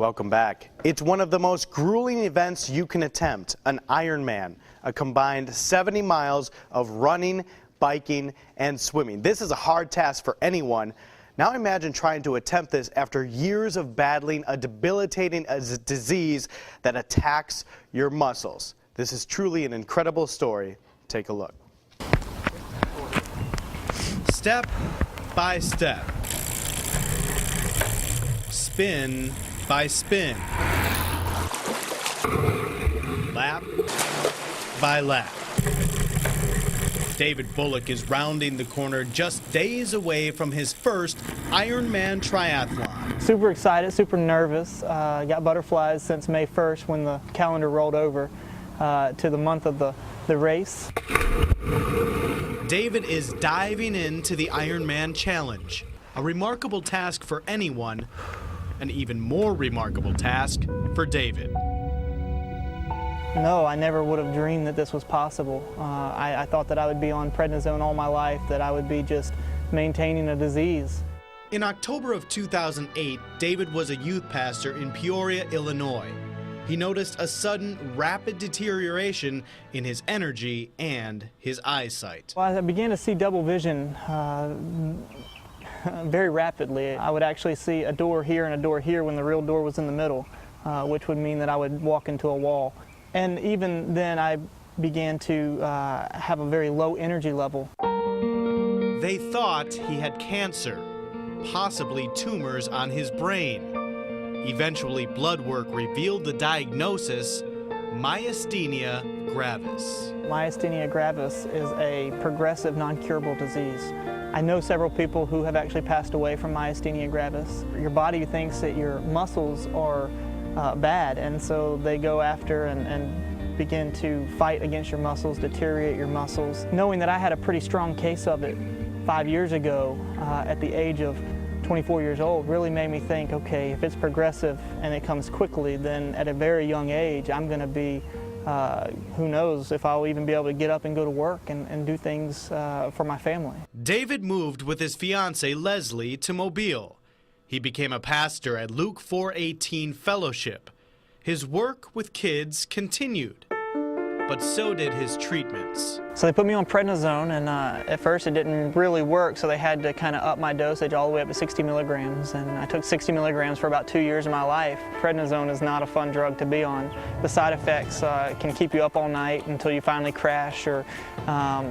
Welcome back. It's one of the most grueling events you can attempt, an Ironman, a combined 70 miles of running, biking, and swimming. This is a hard task for anyone. Now imagine trying to attempt this after years of battling a debilitating disease that attacks your muscles. This is truly an incredible story. Take a look. Step by step. Spin by spin. Lap by lap. David Bullock is rounding the corner just days away from his first Ironman triathlon. Super excited, super nervous. Got butterflies since May 1st when the calendar rolled over to the month of the race. David is diving into the Ironman challenge, a remarkable task for anyone, an even more remarkable task for David. No, I never would have dreamed that this was possible. I thought that I would be on prednisone all my life, that I would be just maintaining a disease. In October of 2008, David was a youth pastor in Peoria, Illinois. He noticed a sudden, rapid deterioration in his energy and his eyesight. Well, I began to see double vision very rapidly. I would actually see a door here and a door here when the real door was in the middle, which would mean that I would walk into a wall. And even then, I began to have a very low energy level. They thought he had cancer, possibly tumors on his brain. Eventually, blood work revealed the diagnosis, myasthenia gravis. Myasthenia gravis is a progressive, non-curable disease. I know several people who have actually passed away from myasthenia gravis. Your body thinks that your muscles are bad, and so they go after and begin to fight against your muscles, deteriorate your muscles. Knowing that I had a pretty strong case of it 5 years ago at the age of 24 years old really made me think, okay, if it's progressive and it comes quickly, then at a very young age I'm going to be, who knows if I'll even be able to get up and go to work and do things for my family. David moved with his fiancée Leslie to Mobile. He became a pastor at Luke 4:18 Fellowship. His work with kids continued, but so did his treatments. So they put me on prednisone, and at first it didn't really work, so they had to kind of up my dosage all the way up to 60 milligrams, and I took 60 milligrams for about 2 years of my life. Prednisone is not a fun drug to be on. The side effects can keep you up all night until you finally crash, or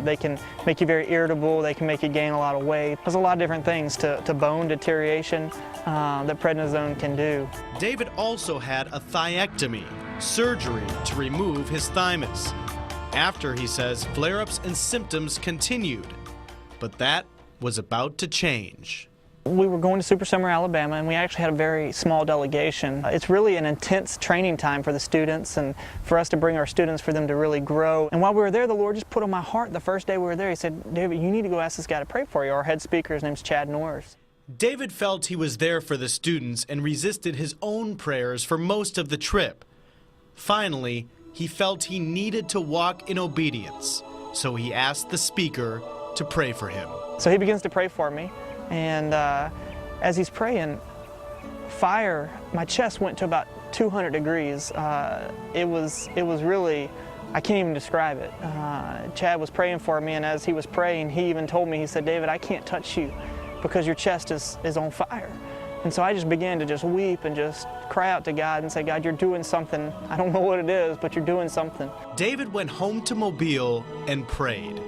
they can make you very irritable, they can make you gain a lot of weight. There's a lot of different things to bone deterioration that prednisone can do. David also had a myectomy, surgery to remove his thymus. After, he says, flare-ups and symptoms continued, but that was about to change. We were going to Super Summer, Alabama, and we actually had a very small delegation. It's really an intense training time for the students and for us to bring our students, for them to really grow. And while we were there, the Lord just put on my heart the first day we were there. He said, David, you need to go ask this guy to pray for you. Our head speaker, his name's Chad Norris. David felt he was there for the students and resisted his own prayers for most of the trip. Finally, he felt he needed to walk in obedience, so he asked the speaker to pray for him. So he begins to pray for me, and as he's praying, my chest went to about 200 degrees. It was really, I can't even describe it. Chad was praying for me, and as he was praying, he even told me, he said, David, I can't touch you because your chest is on fire. And so I just began to just weep and just cry out to God and say, God, you're doing something. I don't know what it is, but you're doing something. David went home to Mobile and prayed.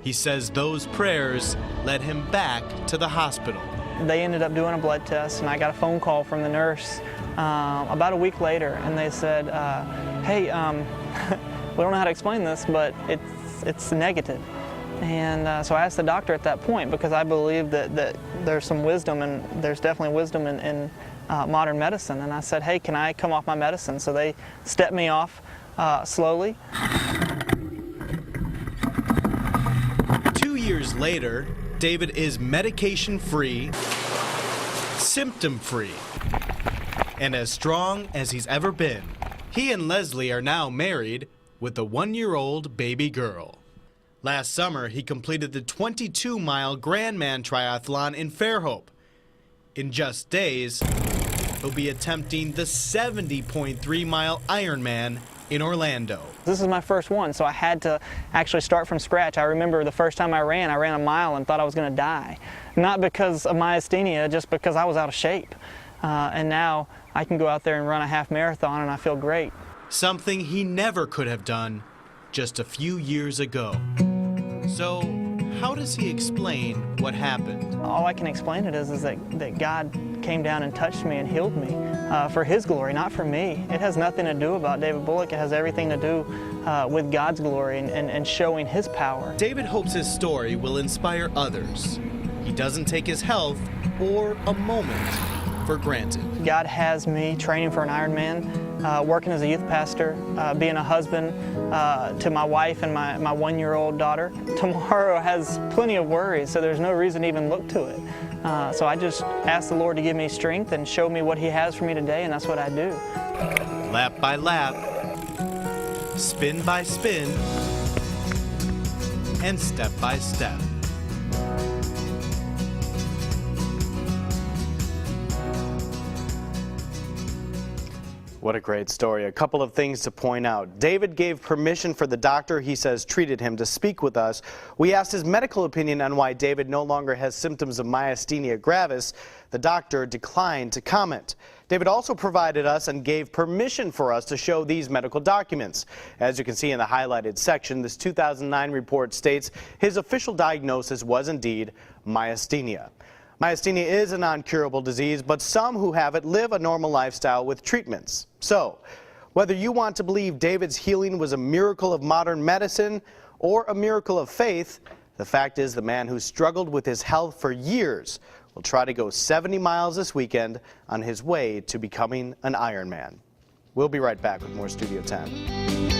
He says those prayers led him back to the hospital. They ended up doing a blood test, and I got a phone call from the nurse about a week later, and they said, hey, we don't know how to explain this, but it's negative. And so I asked the doctor at that point, because I believe that there's some wisdom, and there's definitely wisdom in modern medicine. And I said, hey, can I come off my medicine? So they stepped me off slowly. 2 years later, David is medication-free, symptom-free, and as strong as he's ever been. He and Leslie are now married with a 1-year-old baby girl. Last summer, he completed the 22-mile Grandman triathlon in Fairhope. In just days, He'll be attempting the 70.3-mile Ironman in Orlando. This is my first one, so I had to actually start from scratch. I remember the first time I ran a mile and thought I was going to die. Not because of myasthenia, just because I was out of shape. And now I can go out there and run a half marathon and I feel great. Something he never could have done just a few years ago. So, how does he explain what happened? All I can explain it is that God came down and touched me and healed me for His glory, not for me. It has nothing to do about David Bullock. It has everything to do with God's glory and showing His power. David hopes his story will inspire others. He doesn't take his health or a moment for granted. God has me training for an Ironman, working as a youth pastor, being a husband to my wife and my one-year-old daughter. Tomorrow has plenty of worries, so there's no reason to even look to it. So I just ask the Lord to give me strength and show me what He has for me today, and that's what I do. Lap by lap, spin by spin, and step by step. What a great story. A couple of things to point out. David gave permission for the doctor he says treated him to speak with us. We asked his medical opinion on why David no longer has symptoms of myasthenia gravis. The doctor declined to comment. David also provided us and gave permission for us to show these medical documents. As you can see in the highlighted section, this 2009 report states his official diagnosis was indeed myasthenia. Myasthenia is a non-curable disease, but some who have it live a normal lifestyle with treatments. So, whether you want to believe David's healing was a miracle of modern medicine or a miracle of faith, the fact is the man who struggled with his health for years will try to go 70 miles this weekend on his way to becoming an Ironman. We'll be right back with more Studio 10.